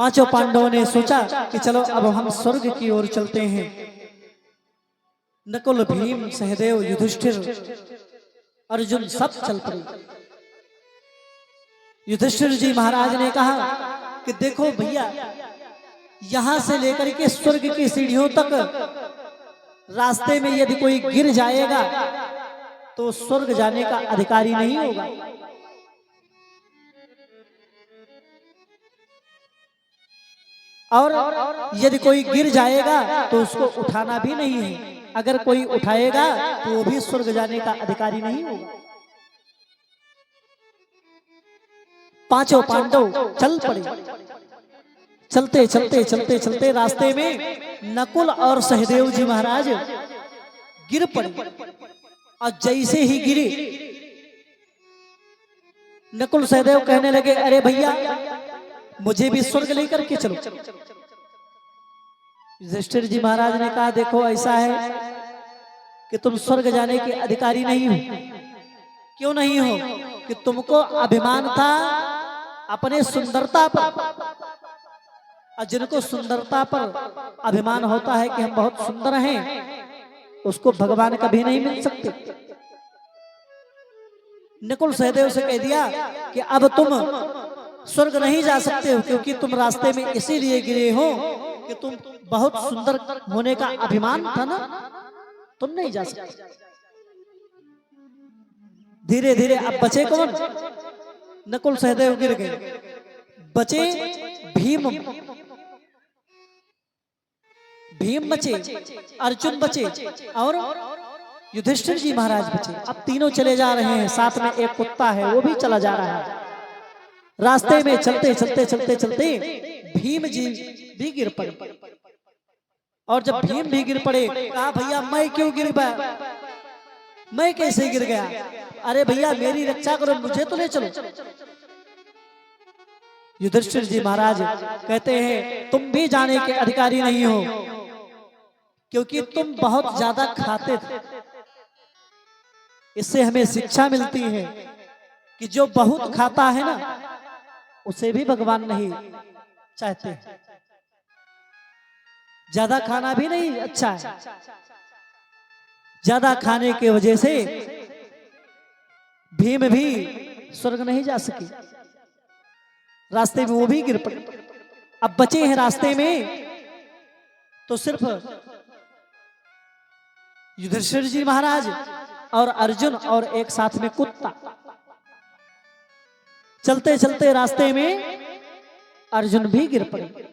पांचों पांडवों ने सोचा कि चलो अब हम स्वर्ग की ओर चलते हैं। नकुल, भीम, सहदेव, युधिष्ठिर, अर्जुन सब चल पड़े। युधिष्ठिर जी महाराज ने कहा कि देखो भैया, यहां से लेकर के स्वर्ग की सीढ़ियों तक रास्ते में यदि कोई गिर जाएगा तो स्वर्ग जाने का अधिकारी नहीं होगा। और यदि कोई गिर जाएगा तो उसको उठाना भी नहीं है। अगर कोई उठाएगा तो वो भी स्वर्ग जाने का अधिकारी नहीं होगा। पांचों पांडव चल पड़े। चलते चलते चलते चलते रास्ते में नकुल और सहदेव जी महाराज गिर पड़े। और जैसे ही गिरे, नकुल सहदेव कहने लगे, अरे भैया मुझे भी स्वर्ग लेकर के चलो। युधिष्ठिर जी महाराज ने कहा, देखो ऐसा है कि तुम स्वर्ग जाने के अधिकारी नहीं हो। क्यों नहीं हो? कि तुमको अभिमान था अपने सुंदरता पर, और जिनको सुंदरता पर अभिमान होता है कि हम बहुत सुंदर हैं, उसको भगवान कभी नहीं मिल सकते। नकुल सहदेव से कह दिया कि अब तुम स्वर्ग नहीं जा सकते हो, क्योंकि तुम रास्ते में इसीलिए गिरे हो कि तुम बहुत सुंदर होने का अभिमान था ना, तुम नहीं जा सकते। धीरे धीरे अब बचे कौन? नकुल सहदेव गिर गए, बचे भीम, भीम बचे, अर्जुन बचे और युधिष्ठिर जी महाराज बचे। अब तीनों चले जा रहे हैं, साथ में एक कुत्ता है वो भी चला जा रहा है। रास्ते में चलते चलते चलते चलते भीम जी भी गिर पड़े। और जब भीम भी गिर पड़े, कहा भैया मैं क्यों गिर पाया, मैं कैसे गिर गया? अरे भैया मेरी रक्षा करो, मुझे तो ले चलो। युधिष्ठिर जी महाराज कहते हैं, तुम भी जाने के अधिकारी नहीं हो, क्योंकि तुम बहुत ज्यादा खाते थे। इससे हमें शिक्षा मिलती है कि जो बहुत खाता है ना, उसे भी भगवान नहीं चाहते। ज्यादा खाना भी नहीं अच्छा है। ज्यादा खाने की वजह से भीम भी स्वर्ग नहीं जा सके, रास्ते में वो भी गिर पड़े। अब बचे हैं रास्ते में तो सिर्फ युधिष्ठिर जी महाराज और अर्जुन और एक साथ में कुत्ता। चलते चलते रास्ते में अर्जुन भी गिर पड़े।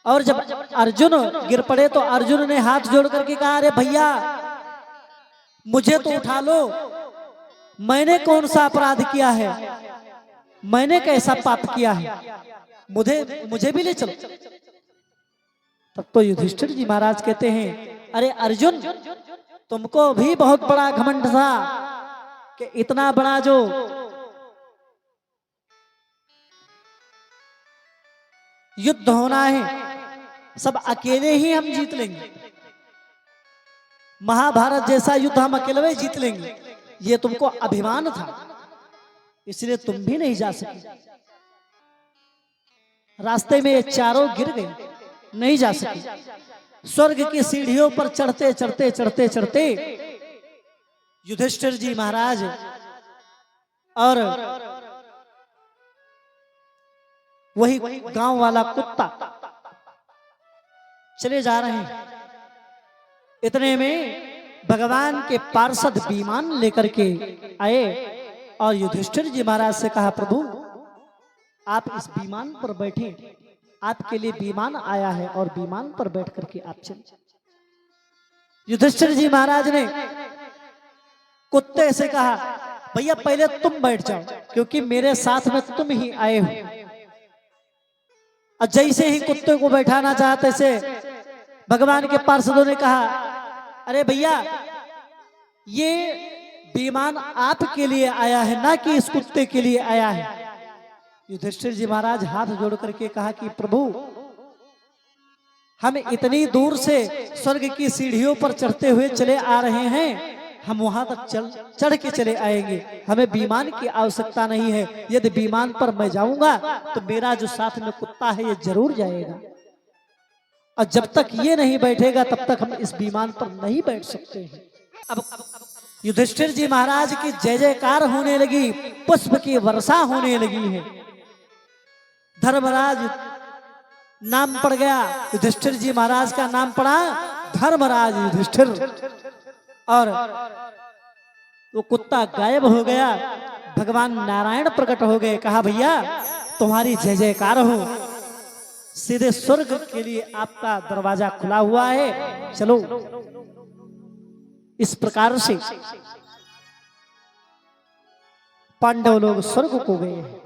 और जब अर्जुन गिर पड़े तो अर्जुन ने हाथ जोड़ करके कहा, अरे भैया मुझे तो उठा लो, मैंने कौन सा अपराध किया है, मैंने कैसा पाप किया है, मुझे भी ले चलो। तब तो युधिष्ठिर जी महाराज कहते हैं, अरे अर्जुन तुमको भी बहुत बड़ा घमंड था कि इतना बड़ा जो युद्ध होना है सब अकेले ही हम जीत लेंगे, महाभारत जैसा युद्ध हम अकेले जीत लेंगे, ये तुमको अभिमान था, इसलिए तुम भी नहीं जा सके। रास्ते में ये चारों गिर गए, नहीं जा सके। स्वर्ग की सीढ़ियों पर चढ़ते चढ़ते चढ़ते चढ़ते युधिष्ठिर जी महाराज और वही गांव वाला कुत्ता चले जा रहे हैं। इतने में भगवान के पार्षद विमान लेकर के आए और युधिष्ठिर जी महाराज से कहा, प्रभु आप इस विमान पर बैठे, आपके लिए विमान आया है और विमान पर बैठ करके आप चले। युधिष्ठिर जी महाराज ने कुत्ते से कहा, भैया पहले तुम बैठ जाओ, क्योंकि मेरे साथ में तुम ही आए हो। और जैसे ही कुत्ते को बैठाना चाहते से भगवान के पार्षदों ने कहा, अरे भैया ये विमान आपके लिए आया है, ना कि इस कुत्ते के लिए आया है। युधिष्ठिर जी महाराज हाथ जोड़ करके कहा कि प्रभु हम इतनी दूर से स्वर्ग की सीढ़ियों पर चढ़ते हुए चले आ रहे हैं, हम वहां तक चढ़ के चले आएंगे, हमें विमान की आवश्यकता नहीं है। यदि विमान पर मैं जाऊंगा तो मेरा जो साथ में कुत्ता है ये जरूर जाएगा, और जब तक ये नहीं बैठेगा तब तक हम इस विमान पर नहीं बैठ सकते हैं। अब युधिष्ठिर जी महाराज की जय जयकार होने लगी, पुष्प की वर्षा होने लगी है। धर्मराज नाम पड़ गया, युधिष्ठिर जी महाराज का नाम पड़ा धर्मराज युधिष्ठिर, और वो कुत्ता गायब हो गया। भगवान नारायण प्रकट हो गए, कहा भैया तुम्हारी जय जयकार हो, सीधे स्वर्ग के लिए आपका दरवाजा खुला हुआ है, चलो। इस प्रकार से पांडव लोग स्वर्ग को गए हैं।